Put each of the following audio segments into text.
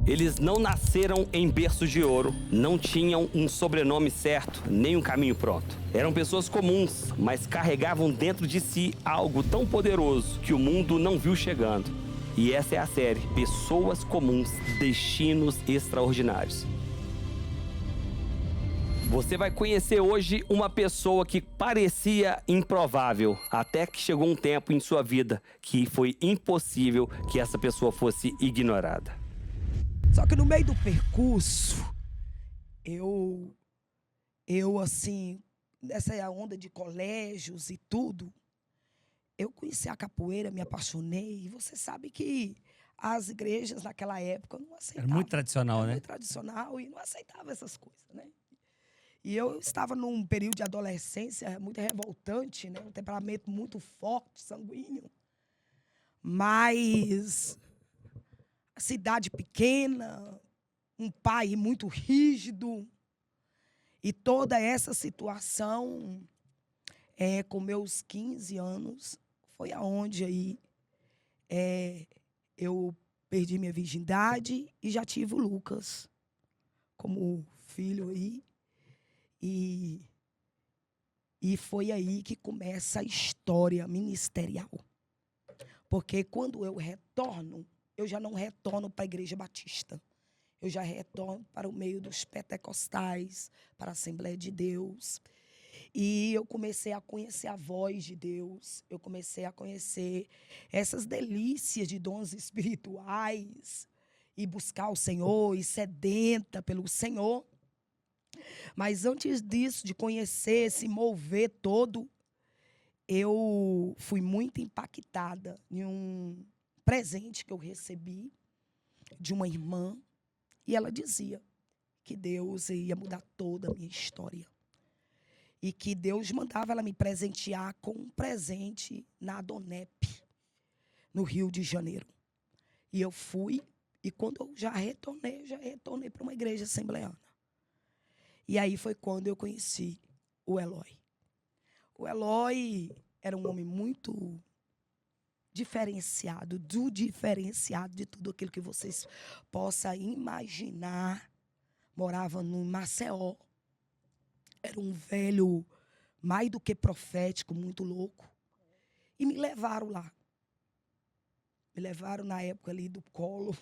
Eles não nasceram em berços de ouro, não tinham um sobrenome certo, nem um caminho pronto. Eram pessoas comuns, mas carregavam dentro de si algo tão poderoso que o mundo não viu chegando. E essa é a série Pessoas Comuns, Destinos Extraordinários. Você vai conhecer hoje uma pessoa que parecia improvável, até que chegou um tempo em sua vida que foi impossível que essa pessoa fosse ignorada. Só que no meio do percurso, eu assim, nessa onda de colégios e tudo, eu conheci a capoeira, me apaixonei. E você sabe que as igrejas naquela época não aceitavam. Era muito tradicional, Era né? muito tradicional e não aceitava essas coisas, né? E eu estava num período de adolescência muito revoltante, né? Um temperamento muito forte, sanguíneo. Mas a cidade pequena, um pai muito rígido. E toda essa situação, com meus 15 anos, foi aonde aí eu perdi minha virgindade e já tive o Lucas como filho aí. E foi aí que começa a história ministerial. Porque quando eu retorno, eu já não retorno para a Igreja Batista. Eu já retorno para o meio dos pentecostais, para a Assembleia de Deus. E eu comecei a conhecer a voz de Deus. Eu comecei a conhecer essas delícias de dons espirituais. E buscar o Senhor, e sedenta pelo Senhor. Mas antes disso, de conhecer esse mover todo, eu fui muito impactada em um presente que eu recebi de uma irmã. E ela dizia que Deus ia mudar toda a minha história. E que Deus mandava ela me presentear com um presente na Adonep, no Rio de Janeiro. E eu fui, e quando eu já retornei para uma igreja assembleana. E aí foi quando eu conheci o Eloy. O Eloy era um homem muito diferenciado de tudo aquilo que vocês possam imaginar. Morava no Maceió. Era um velho mais do que profético, muito louco. E me levaram lá. Me levaram na época ali do colo.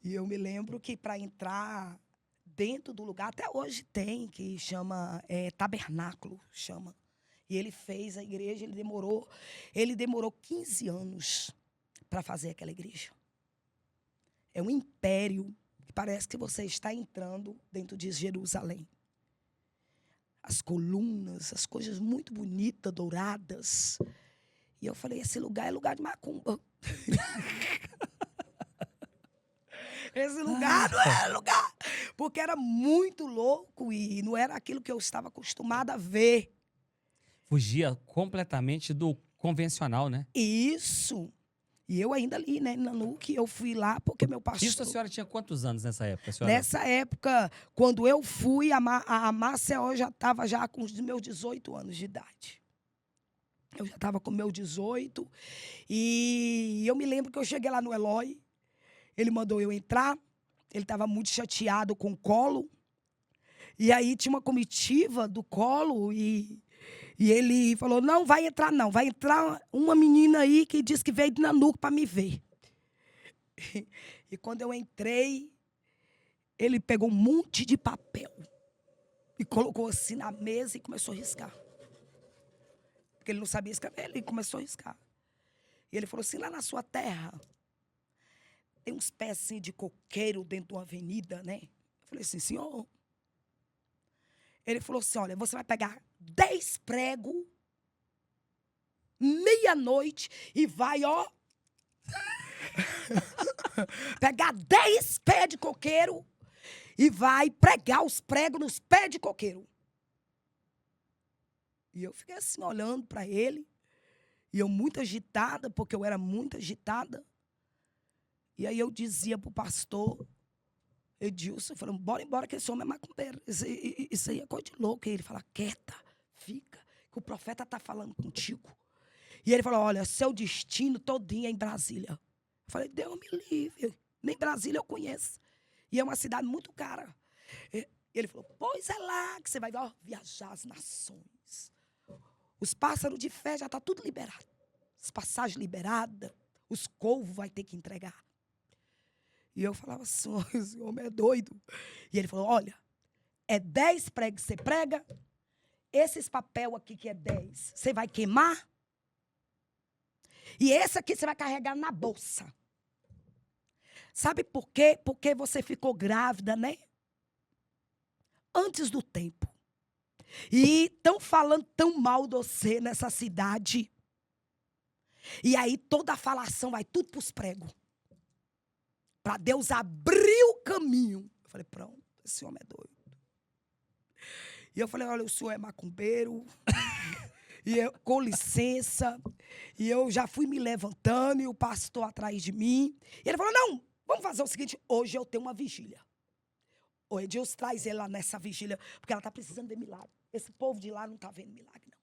E eu me lembro que para entrar dentro do lugar, até hoje tem, que chama tabernáculo, chama. E ele fez a igreja, ele demorou 15 anos para fazer aquela igreja. É um império que parece que você está entrando dentro de Jerusalém. As colunas, as coisas muito bonitas, douradas. E eu falei, esse lugar é lugar de macumba. Esse lugar não era lugar. Porque era muito louco e não era aquilo que eu estava acostumada a ver. Fugia completamente do convencional, né? Isso. E eu ainda ali, né, na NUC, eu fui lá porque meu pastor... Isso a senhora tinha quantos anos nessa época? Senhora? Nessa época, quando eu fui, a Maceió já estava já com os meus 18 anos de idade. Eu já estava com meus 18. E eu me lembro que eu cheguei lá no Eloy. Ele mandou eu entrar. Ele estava muito chateado com o colo. E aí tinha uma comitiva do colo e ele falou, não, vai entrar não. Vai entrar uma menina aí que disse que veio de Nanuco para me ver. E quando eu entrei, ele pegou um monte de papel e colocou assim na mesa e começou a riscar. Porque ele não sabia escrever, ele começou a riscar. E ele falou assim, lá na sua terra, tem uns pés assim de coqueiro dentro de uma avenida, né? Eu falei assim, senhor. Ele falou assim, olha, você vai pegar 10 pregos, meia-noite, e vai, ó, pegar 10 pés de coqueiro e vai pregar os pregos nos pés de coqueiro. E eu fiquei assim, olhando para ele, e eu muito agitada, porque eu era muito agitada. E aí eu dizia para o pastor Edilson, falando, bora embora que esse homem é macumbeiro. Isso aí é coisa de louco. E ele fala, quieta, fica, que o profeta está falando contigo. E ele falou, olha, seu destino todinho é em Brasília. Eu falei, Deus me livre. Nem Brasília eu conheço. E é uma cidade muito cara. E ele falou, pois é lá que você vai viajar as nações. Os pássaros de fé já está tudo liberado. As passagens liberadas. Os couvos vai ter que entregar. E eu falava assim, esse homem é doido. E ele falou, olha, é 10 pregos que você prega. Esses papel aqui que é 10, você vai queimar. E esse aqui você vai carregar na bolsa. Sabe por quê? Porque você ficou grávida, né? Antes do tempo. E estão falando tão mal de você nessa cidade. E aí toda a falação vai tudo para os pregos. Para Deus abrir o caminho. Eu falei, pronto, esse homem é doido. E eu falei, olha, o senhor é macumbeiro. E eu, com licença. E eu já fui me levantando e o pastor atrás de mim. E ele falou, não, vamos fazer o seguinte, hoje eu tenho uma vigília. O Edilson traz ele lá nessa vigília, porque ela está precisando de milagre. Esse povo de lá não está vendo milagre, não.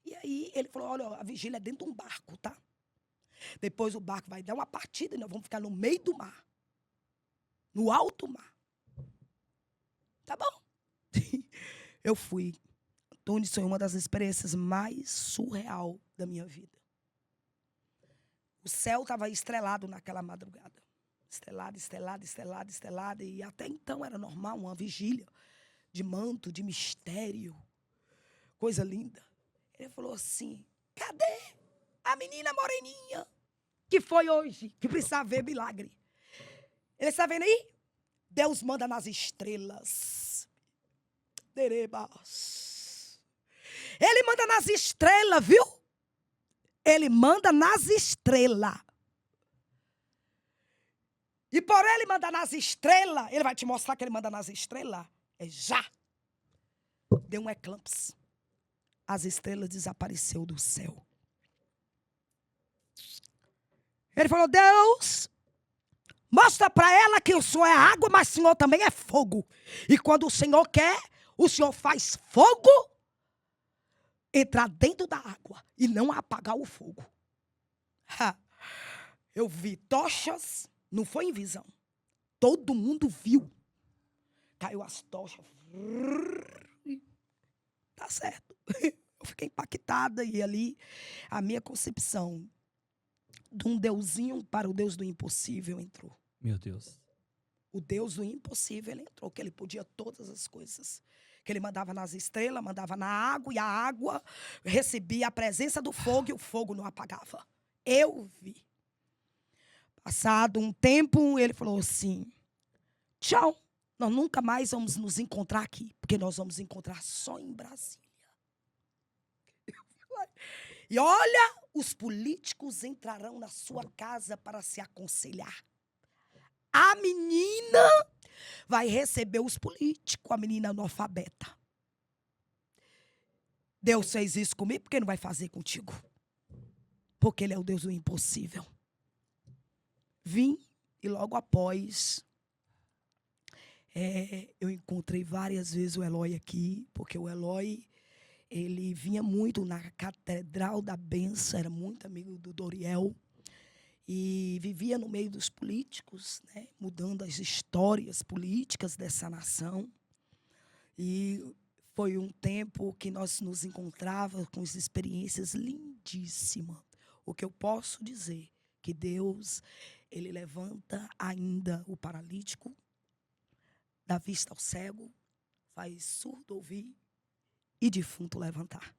E aí ele falou, olha, a vigília é dentro de um barco, tá? Depois o barco vai dar uma partida e nós vamos ficar no meio do mar. No alto mar. Tá bom. Eu fui. Antunes foi uma das experiências mais surreal da minha vida. O céu estava estrelado naquela madrugada. Estrelado, estrelado, estrelado, estrelado. E até então era normal, uma vigília de manto, de mistério. Coisa linda. Ele falou assim, cadê a menina moreninha que foi hoje, que precisava ver milagre? Ele está vendo aí? Deus manda nas estrelas. Derebas. Ele manda nas estrelas, viu? Ele manda nas estrelas. E por ele mandar nas estrelas, ele vai te mostrar que ele manda nas estrelas. É já. Deu um eclipse. As estrelas desapareceu do céu. Ele falou, Deus, mostra para ela que o Senhor é água, mas o Senhor também é fogo. E quando o Senhor quer, o Senhor faz fogo entrar dentro da água e não apagar o fogo. Eu vi tochas, não foi em visão. Todo mundo viu. Caiu as tochas. Tá certo. Eu fiquei impactada e ali a minha concepção de um deusinho para o Deus do impossível entrou. Meu Deus. O Deus do impossível, ele entrou, que ele podia todas as coisas. Que ele mandava nas estrelas, mandava na água, e a água recebia a presença do fogo e o fogo não apagava. Eu vi. Passado um tempo, ele falou assim, tchau, nós nunca mais vamos nos encontrar aqui, porque nós vamos encontrar só em Brasília. E olha, os políticos entrarão na sua casa para se aconselhar. A menina vai receber os políticos, a menina analfabeta. Deus fez isso comigo, por que não vai fazer contigo? Porque ele é o Deus do impossível. Vim e logo após, eu encontrei várias vezes o Eloy aqui, porque o Eloy, ele vinha muito na Catedral da Bênção, era muito amigo do Doriel. E vivia no meio dos políticos, né, mudando as histórias políticas dessa nação. E foi um tempo que nós nos encontrávamos com experiências lindíssimas. O que eu posso dizer, que Deus, ele levanta ainda o paralítico, dá vista ao cego, faz surdo ouvir e defunto levantar.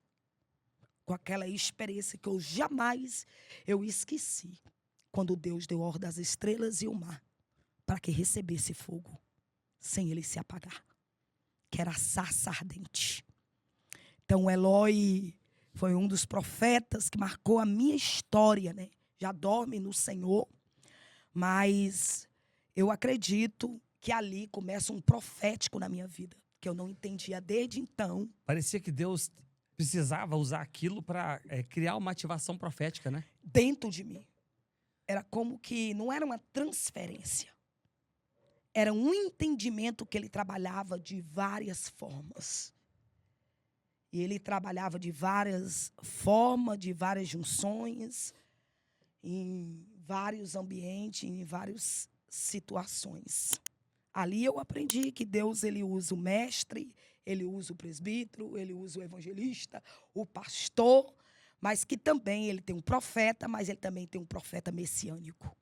Com aquela experiência que eu jamais esqueci. Quando Deus deu ordem às estrelas e o mar, para que recebesse fogo, sem ele se apagar, que era a sarça ardente. Então, Eloy foi um dos profetas que marcou a minha história, né? Já dorme no Senhor, mas eu acredito que ali começa um profético na minha vida, que eu não entendia desde então. Parecia que Deus precisava usar aquilo para criar uma ativação profética, né? Dentro de mim. Era como que não era uma transferência. Era um entendimento que ele trabalhava de várias formas. E ele trabalhava de várias formas, de várias junções, em vários ambientes, em vários situações. Ali eu aprendi que Deus, ele usa o mestre, ele usa o presbítero, ele usa o evangelista, o pastor, mas que também ele tem um profeta, mas ele também tem um profeta messiânico.